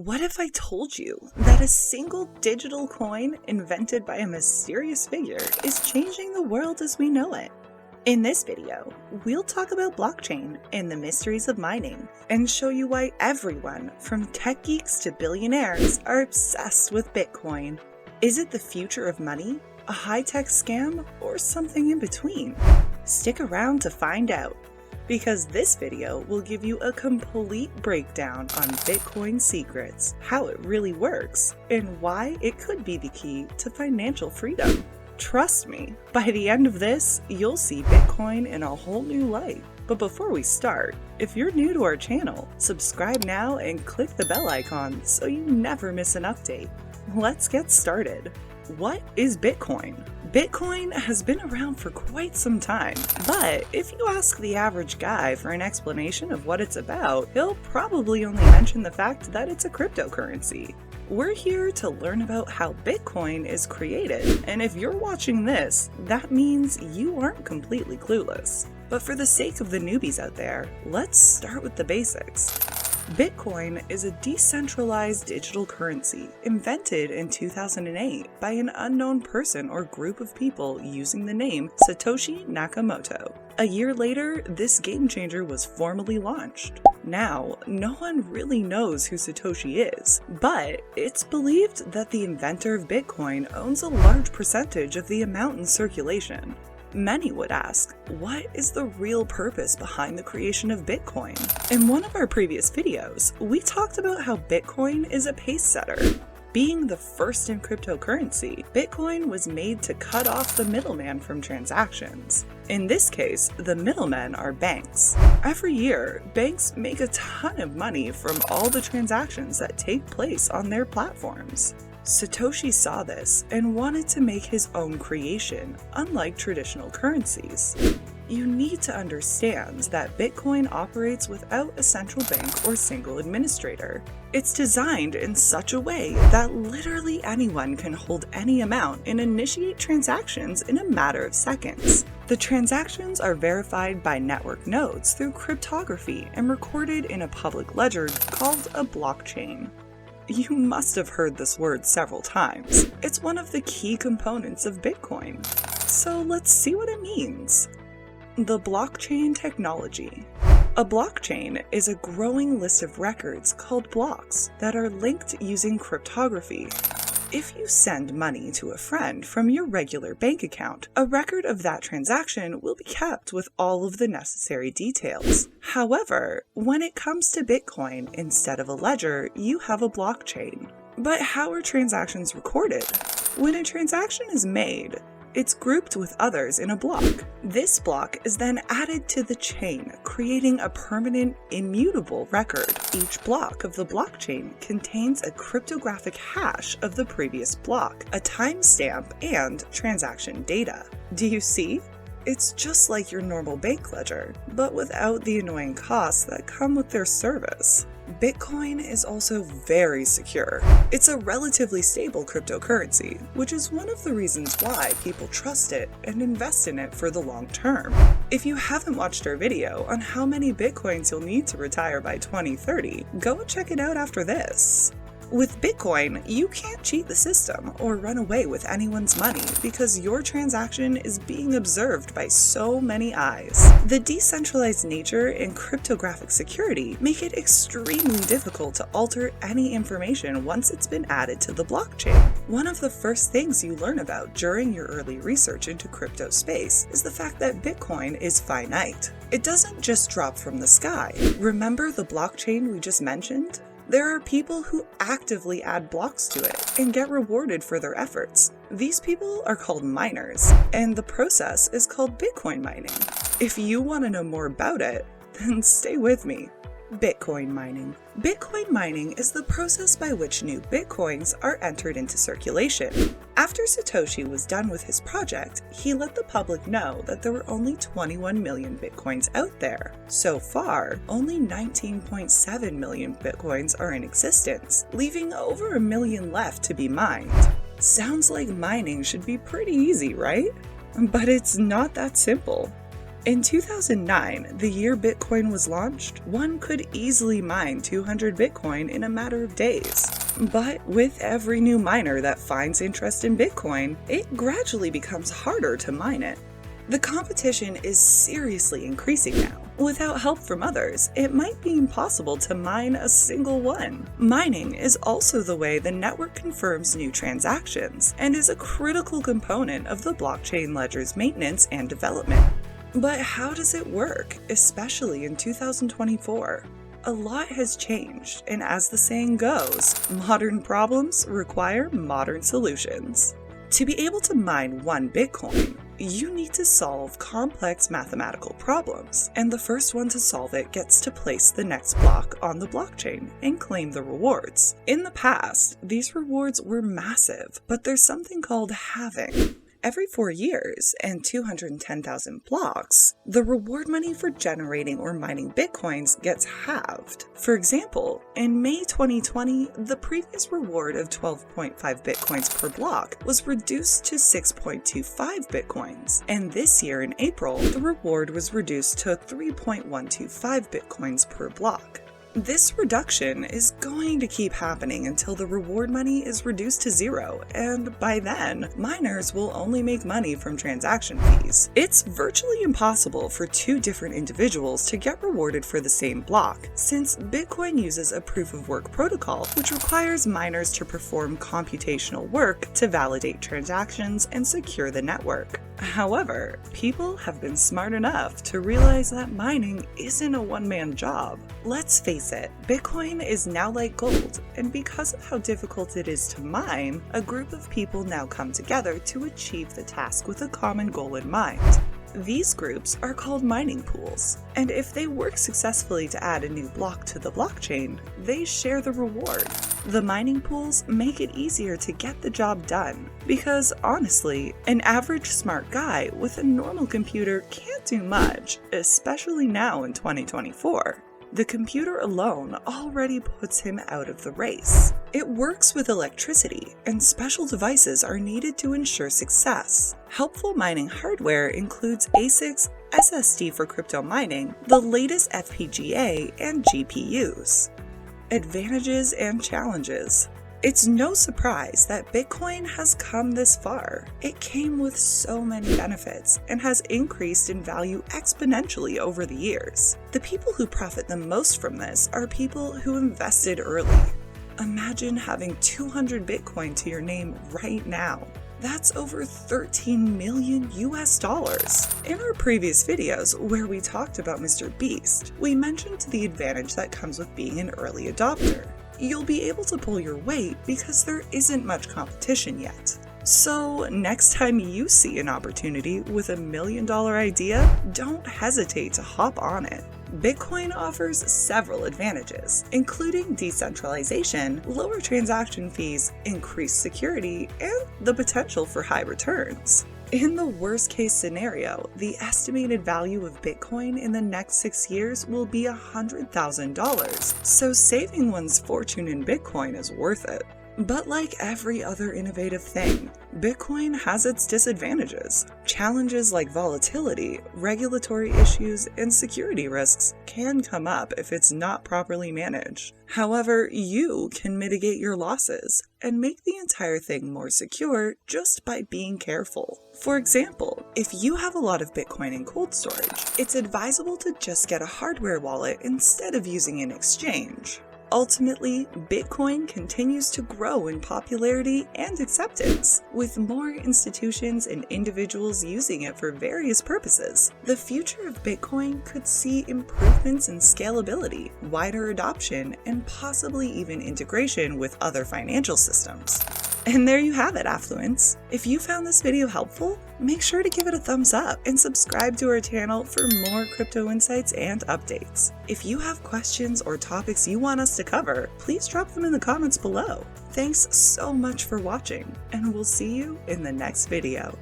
What if I told you that a single digital coin invented by a mysterious figure is changing the world as we know it? In this video, we'll talk about blockchain and the mysteries of mining, and show you why everyone, from tech geeks to billionaires, are obsessed with Bitcoin. Is it the future of money, a high-tech scam, or something in between? Stick around to find out, because this video will give you a complete breakdown on Bitcoin secrets, how it really works, and why it could be the key to financial freedom. Trust me, by the end of this, you'll see Bitcoin in a whole new light. But before we start, if you're new to our channel, subscribe now and click the bell icon so you never miss an update. Let's get started. What is Bitcoin? Bitcoin has been around for quite some time, but if you ask the average guy for an explanation of what it's about, he'll probably only mention the fact that it's a cryptocurrency. We're here to learn about how Bitcoin is created, and if you're watching this, that means you aren't completely clueless. But for the sake of the newbies out there, let's start with the basics. Bitcoin is a decentralized digital currency invented in 2008 by an unknown person or group of people using the name Satoshi Nakamoto. A year later, this game changer was formally launched. Now, no one really knows who Satoshi is, but it's believed that the inventor of Bitcoin owns a large percentage of the amount in circulation. Many would ask, what is the real purpose behind the creation of Bitcoin? In one of our previous videos, we talked about how Bitcoin is a pace setter. Being the first in cryptocurrency, Bitcoin was made to cut off the middleman from transactions. In this case, the middlemen are banks. Every year, banks make a ton of money from all the transactions that take place on their platforms. Satoshi saw this and wanted to make his own creation, unlike traditional currencies. You need to understand that Bitcoin operates without a central bank or single administrator. It's designed in such a way that literally anyone can hold any amount and initiate transactions in a matter of seconds. The transactions are verified by network nodes through cryptography and recorded in a public ledger called a blockchain. You must have heard this word several times. It's one of the key components of Bitcoin. So let's see what it means. The blockchain technology. A blockchain is a growing list of records called blocks that are linked using cryptography. If you send money to a friend from your regular bank account, a record of that transaction will be kept with all of the necessary details. However, when it comes to Bitcoin, instead of a ledger, you have a blockchain. But how are transactions recorded? When a transaction is made, it's grouped with others in a block. This block is then added to the chain, creating a permanent, immutable record. Each block of the blockchain contains a cryptographic hash of the previous block, a timestamp, and transaction data. Do you see? It's just like your normal bank ledger, but without the annoying costs that come with their service. Bitcoin is also very secure. It's a relatively stable cryptocurrency, which is one of the reasons why people trust it and invest in it for the long term. If you haven't watched our video on how many Bitcoins you'll need to retire by 2030, go check it out after this. With Bitcoin, you can't cheat the system or run away with anyone's money because your transaction is being observed by so many eyes. The decentralized nature and cryptographic security make it extremely difficult to alter any information once it's been added to the blockchain. One of the first things you learn about during your early research into crypto space is the fact that Bitcoin is finite. It doesn't just drop from the sky. Remember the blockchain we just mentioned? There are people who actively add blocks to it and get rewarded for their efforts. These people are called miners, and the process is called Bitcoin mining. If you want to know more about it, then stay with me. Bitcoin mining. Bitcoin mining is the process by which new Bitcoins are entered into circulation. After Satoshi was done with his project, he let the public know that there were only 21 million Bitcoins out there. So far, only 19.7 million Bitcoins are in existence, leaving over 1 million left to be mined. Sounds like mining should be pretty easy, right? But it's not that simple. In 2009, the year Bitcoin was launched, one could easily mine 200 Bitcoin in a matter of days. But with every new miner that finds interest in Bitcoin, it gradually becomes harder to mine it. The competition is seriously increasing now. Without help from others, it might be impossible to mine a single one. Mining is also the way the network confirms new transactions and is a critical component of the blockchain ledger's maintenance and development. But how does it work, especially in 2024? A lot has changed, and as the saying goes, modern problems require modern solutions. To be able to mine one Bitcoin, you need to solve complex mathematical problems, and the first one to solve it gets to place the next block on the blockchain and claim the rewards. In the past, these rewards were massive, but there's something called halving. Every 4 years and 210,000 blocks, the reward money for generating or mining Bitcoins gets halved. For example, in May 2020, the previous reward of 12.5 Bitcoins per block was reduced to 6.25 Bitcoins, and this year in April, the reward was reduced to 3.125 Bitcoins per block. This reduction is going to keep happening until the reward money is reduced to zero, and by then, miners will only make money from transaction fees. It's virtually impossible for two different individuals to get rewarded for the same block, since Bitcoin uses a proof-of-work protocol which requires miners to perform computational work to validate transactions and secure the network. However, people have been smart enough to realize that mining isn't a one-man job. Let's face it, Bitcoin is now like gold, and because of how difficult it is to mine, a group of people now come together to achieve the task with a common goal in mind. These groups are called mining pools, and if they work successfully to add a new block to the blockchain, they share the reward. The mining pools make it easier to get the job done, because honestly, an average smart guy with a normal computer can't do much, especially now in 2024. The computer alone already puts him out of the race. It works with electricity, and special devices are needed to ensure success. Helpful mining hardware includes ASICs, SSD for crypto mining, the latest FPGA, and GPUs. Advantages and challenges. It's no surprise that Bitcoin has come this far. It came with so many benefits and has increased in value exponentially over the years. The people who profit the most from this are people who invested early. Imagine having 200 Bitcoin to your name right now. That's over $13 million US. In our previous videos, where we talked about Mr. Beast, we mentioned the advantage that comes with being an early adopter. You'll be able to pull your weight because there isn't much competition yet. So next time you see an opportunity with $1 million idea, don't hesitate to hop on it. Bitcoin offers several advantages, including decentralization, lower transaction fees, increased security, and the potential for high returns. In the worst-case scenario, the estimated value of Bitcoin in the next 6 years will be $100,000, so saving one's fortune in Bitcoin is worth it. But like every other innovative thing, Bitcoin has its disadvantages. Challenges like volatility, regulatory issues, and security risks can come up if it's not properly managed. However, you can mitigate your losses and make the entire thing more secure just by being careful. For example, if you have a lot of Bitcoin in cold storage, it's advisable to just get a hardware wallet instead of using an exchange. Ultimately, Bitcoin continues to grow in popularity and acceptance, with more institutions and individuals using it for various purposes. The future of Bitcoin could see improvements in scalability, wider adoption, and possibly even integration with other financial systems. And there you have it, Affluents. If you found this video helpful, make sure to give it a thumbs up and subscribe to our channel for more crypto insights and updates. If you have questions or topics you want us to cover, please drop them in the comments below. Thanks so much for watching, and we'll see you in the next video.